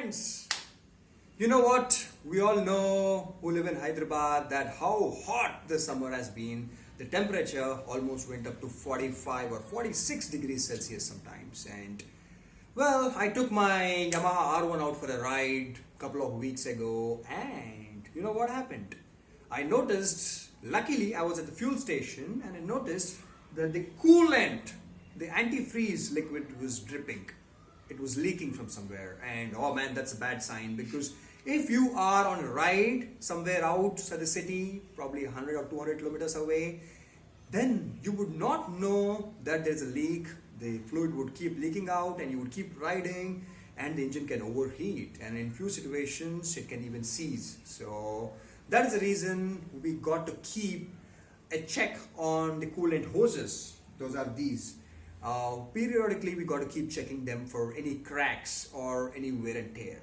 friends, you know what? We all know who live in Hyderabad that how hot the summer has been. The temperature almost went up to 45 or 46 degrees Celsius sometimes. And well, I took my Yamaha R1 out for a ride a couple of weeks ago, and you know what happened? I noticed, luckily I was at the fuel station, and I noticed that the coolant, the antifreeze liquid was dripping. It was leaking from somewhere, and oh man, that's a bad sign, because if you are on a ride somewhere outside the city, probably 100 or 200 kilometers away, then you would not know that there's a leak. The fluid would keep leaking out and you would keep riding, and the engine can overheat, and in few situations it can even seize. So that is the reason we got to keep a check on the coolant hoses. Those are these. Periodically we got to keep checking them for any cracks or any wear and tear.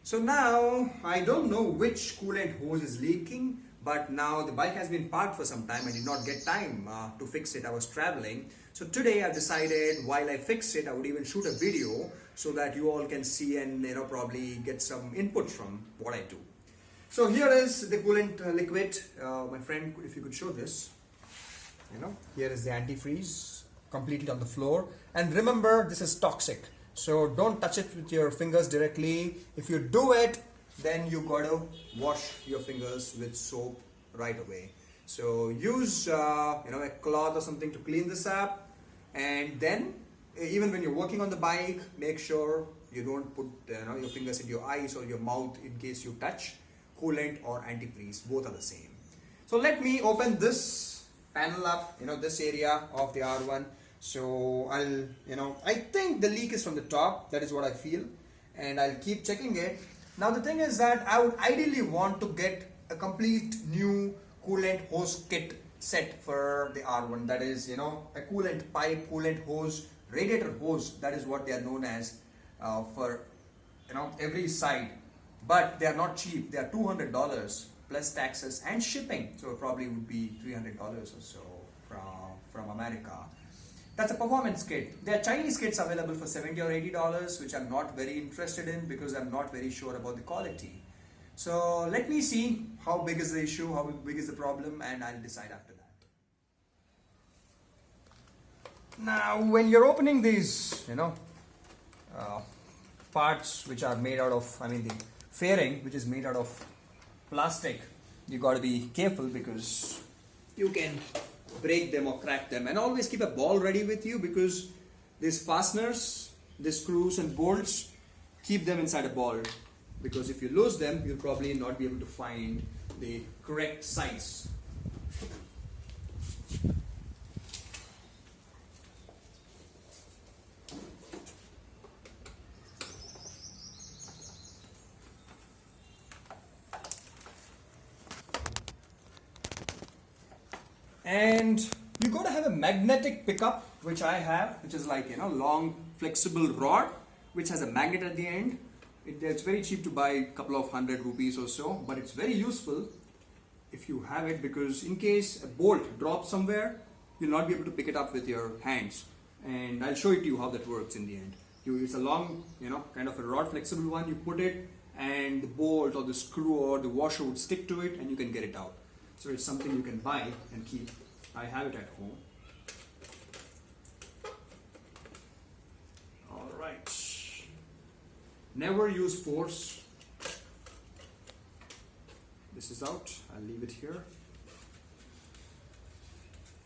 So now I don't know which coolant hose is leaking, but now the bike has been parked for some time. I did not get time to fix it. I was traveling. So today I decided while I fix it, I would even shoot a video so that you all can see and probably get some input from what I do. So here is the coolant liquid. My friend, if you could show this. Here is the antifreeze completely on the floor. And remember, this is toxic. So don't touch it with your fingers directly. If you do it, then you gotta wash your fingers with soap right away. So use a cloth or something to clean this up, and then even when you're working on the bike, make sure you don't put your fingers in your eyes or your mouth in case you touch coolant or antifreeze. Both are the same. So let me open this panel up, this area of the R1. So I think the leak is from the top. That is what I feel, and I'll keep checking it. Now the thing is that I would ideally want to get a complete new coolant hose kit set for the R1. That is, a coolant pipe, coolant hose, radiator hose. That is what they are known as for every side. But they are not cheap. They are $200 plus taxes and shipping. So it probably would be $300 or so from America. That's a performance kit. There are Chinese kits available for $70 or $80, which I'm not very interested in because I'm not very sure about the quality. So let me see how big is the issue, how big is the problem, and I'll decide after that. Now, when you're opening these, parts which are made out of, the fairing, which is made out of plastic, you got to be careful because you can break them or crack them, and always keep a ball ready with you because these fasteners, these screws and bolts, keep them inside a ball, because if you lose them, you'll probably not be able to find the correct size. And you got to have a magnetic pickup, which I have, which is like long flexible rod which has a magnet at the end. It's very cheap to buy, a couple of 100 rupees or so, but it's very useful if you have it, because in case a bolt drops somewhere, you'll not be able to pick it up with your hands. And I'll show it to you how that works in the end. It's a long, kind of a rod, flexible one. You put it and the bolt or the screw or the washer would stick to it and you can get it out. So it's something you can buy and keep. I have it at home. All right. Never use force. This is out. I'll leave it here.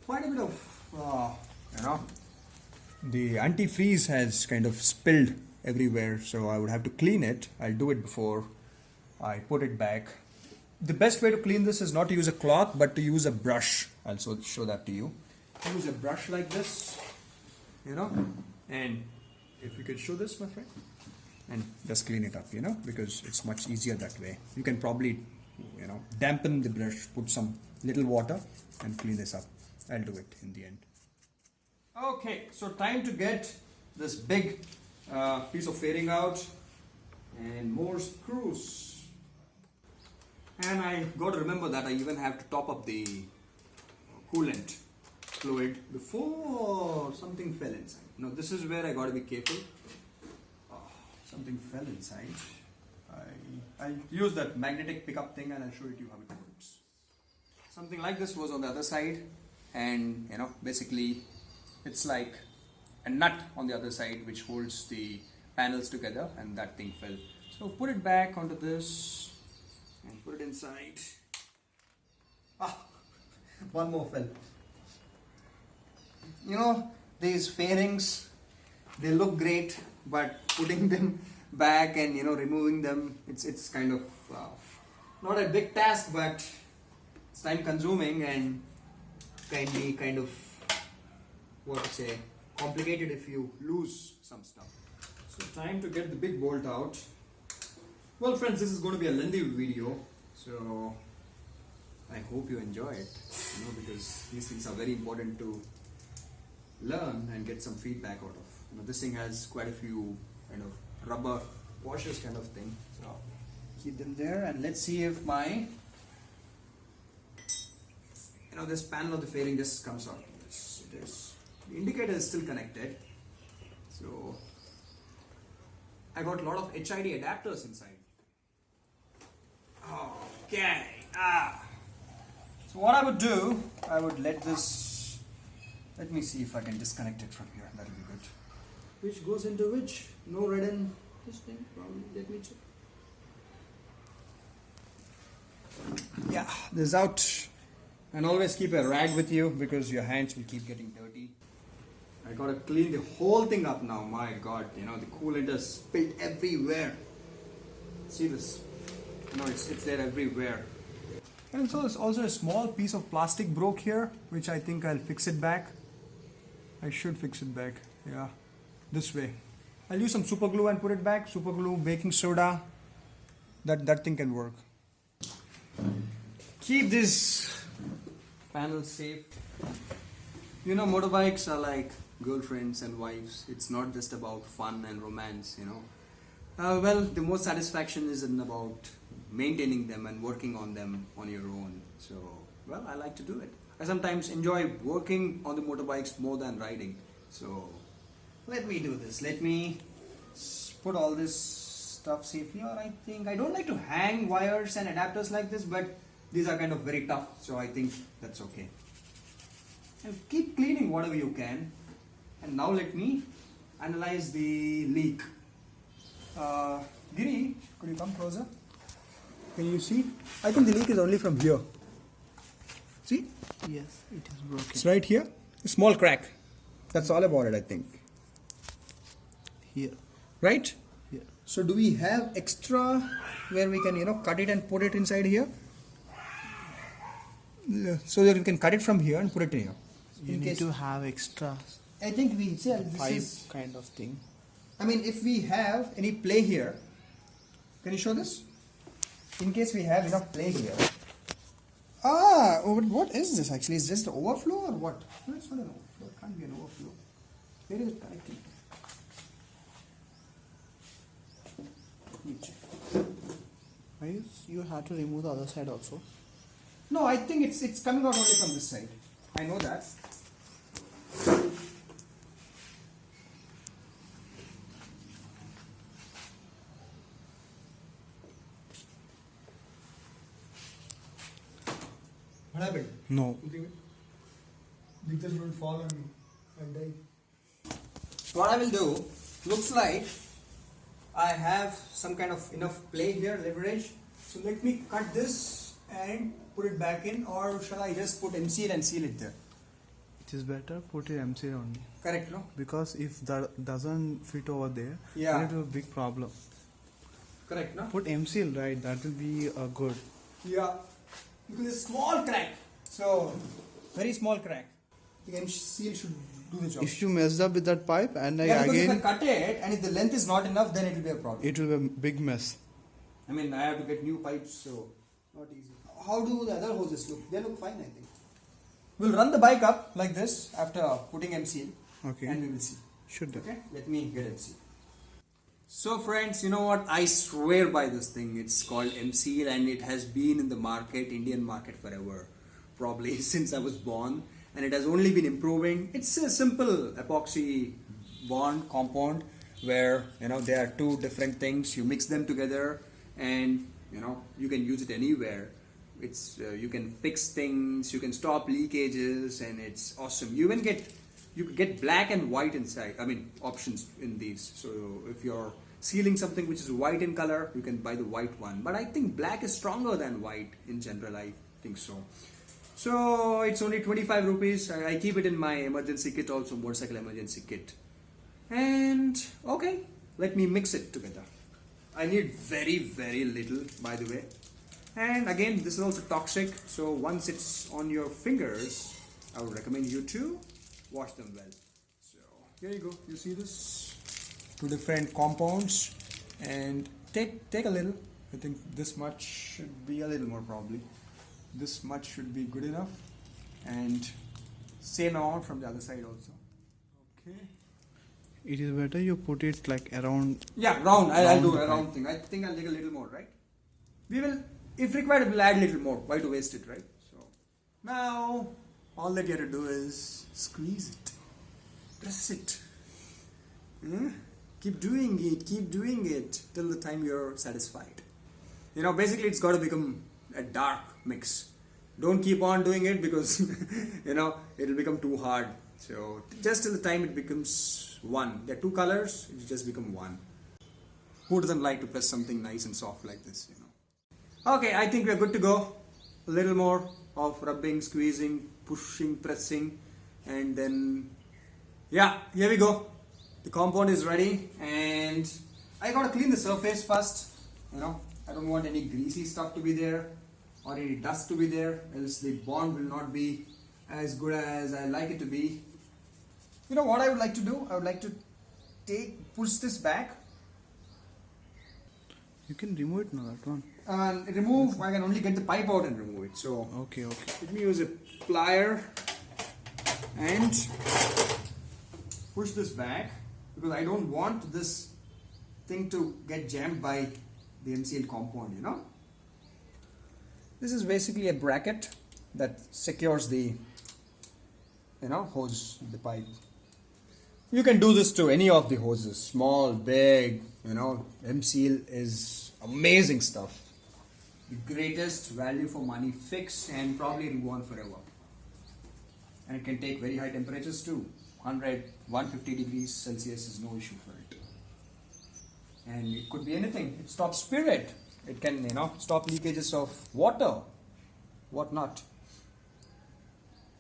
Quite a bit of, the antifreeze has kind of spilled everywhere, so I would have to clean it. I'll do it before I put it back. The best way to clean this is not to use a cloth, but to use a brush. I'll show that to you. Use a brush like this, and if you could show this, my friend, and just clean it up, because it's much easier that way. You can probably, dampen the brush, put some little water and clean this up. I'll do it in the end. Okay, so time to get this big piece of fairing out and more screws. And I got to remember that I even have to top up the coolant fluid before something fell inside. Now this is where I got to be careful. something fell inside. I'll use that magnetic pickup thing and I'll show it to you how it works. Something like this was on the other side, and basically it's like a nut on the other side which holds the panels together, and that thing fell. So put it back onto this and put it inside. One more fell. These fairings, they look great, but putting them back and removing them, it's kind of not a big task, but it's time consuming and can be kind of complicated if you lose some stuff. So time to get the big bolt out. Well friends, this is going to be a lengthy video, so I hope you enjoy it, because these things are very important to learn and get some feedback out of. This thing has quite a few kind of rubber washers kind of thing, so keep them there, and let's see if my this panel of the fairing just comes out. Yes, it is. The indicator is still connected, so I got a lot of HID adapters inside. Okay. So what I would do, I would let me see if I can disconnect it from here. That'll be good. Which goes into which? No red in this thing? Probably. Let me check. Yeah, this is out. And always keep a rag with you because your hands will keep getting dirty. I gotta clean the whole thing up now. My god, the coolant is spilled everywhere. See this? It's there everywhere. And so there's also a small piece of plastic broke here, which I think I'll fix it back. I should fix it back. Yeah, this way. I'll use some super glue and put it back. Super glue, baking soda. That thing can work. Keep this panel safe. Motorbikes are like girlfriends and wives. It's not just about fun and romance. Well, the most satisfaction is about maintaining them and working on them on your own. So, well, I like to do it. I sometimes enjoy working on the motorbikes more than riding. So, let me do this. Let me put all this stuff safely. Or I don't like to hang wires and adapters like this, but these are kind of very tough, so I think that's okay. And keep cleaning whatever you can. And now let me analyze the leak. Giri, could you come closer? Can you see? I think the leak is only from here. See? Yes, it is broken. It's right here. A small crack. That's all about it, I think. Here. Right? Here. So do we have extra where we can, cut it and put it inside here? So that you can cut it from here and put it in here. You need to have extra I think we see pipe kind of thing. if we have any play here, can you show this? In case we have enough play here. What is this actually? Is this the overflow or what? No, it's not an overflow. It can't be an overflow. Where is it connected? Let me check. You have to remove the other side also. No, I think it's coming out only from this side. I know that. What happened? No. Vikas don't fall on me. I'll die. What I will do, looks like I have some kind of enough play here, leverage. So let me cut this and put it back in, or shall I just put MCL and seal it there? It is better put your MCL only. Correct, no? Because if that doesn't fit over there, Yeah. then it will be a big problem. Correct, no? Put MCL, right? That will be good. Yeah. Because it's a small crack. So, very small crack. The MCL should do the job. If you messed up with that pipe and because if I again, cut it and if the length is not enough, then it will be a problem. it will be a big mess. I have to get new pipes, so not easy. How do the other hoses look? They look fine, I think. We'll run the bike up like this after putting MCL. Okay. And we will see. Should do. Okay, let me get MCL. So friends, you know what? I swear by this thing. It's called MCL and it has been in the market, Indian market forever. Probably since I was born. And it has only been improving. It's a simple epoxy bond compound. where there are two different things. You mix them together, and you can use it anywhere. It's you can fix things, you can stop leakages, and it's awesome. You could get black and white inside. I mean, options in these. So if you're sealing something which is white in color, you can buy the white one. But I think black is stronger than white in general. I think so. So it's only 25 rupees. I keep it in my emergency kit also, motorcycle emergency kit. And okay, let me mix it together. I need very, very little, by the way. And again, this is also toxic. So once it's on your fingers, I would recommend you to wash them well. So here you go. You see this? Two different compounds. And take a little. I think this much should be a little more probably. This much should be good enough. And same amount from the other side also. Okay. It is better you put it like around. Yeah, round. I'll do the a round thing. I think I'll take a little more, right? We will, if required, we'll add a little more. Why to waste it, right? So now, all that you have to do is squeeze it, press it. Keep doing it till the time you're satisfied. Basically, it's got to become a dark mix. Don't keep on doing it because it'll become too hard. So just till the time it becomes one. There are two colors, it just become one. Who doesn't like to press something nice and soft like this, Okay, I think we're good to go. A little more of rubbing, squeezing, pushing, pressing, and then yeah, here we go. The compound is ready, and I gotta clean the surface first. I don't want any greasy stuff to be there or any dust to be there, else the bond will not be as good as I like it to be. What I would like to do? I would like to push this back. You can remove it now, that one. I can only get the pipe out and remove it. So Okay. let me use a plier and push this back because I don't want this thing to get jammed by the MCL compound, This is basically a bracket that secures the hose, the pipe. You can do this to any of the hoses, small, big, MCL is amazing stuff. The greatest value for money fix, and probably it'll go on forever. And it can take very high temperatures too. 100, 150 degrees Celsius is no issue for it. And it could be anything. It stops spirit. It can, stop leakages of water, whatnot.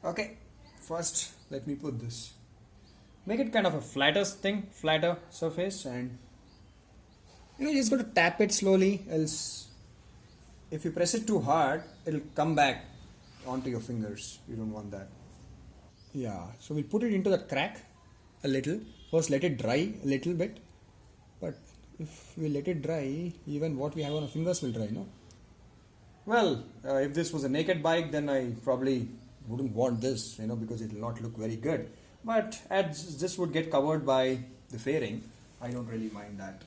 Okay, first let me put this. Make it kind of a flatter surface, and you just got to tap it slowly, else if you press it too hard, it'll come back onto your fingers. You don't want that. Yeah, so we'll put it into the crack a little. First let it dry a little bit, but if we let it dry, even what we have on our fingers will dry, no? Well, if this was a naked bike, then I probably wouldn't want this, because it will not look very good. But as this would get covered by the fairing, I don't really mind that.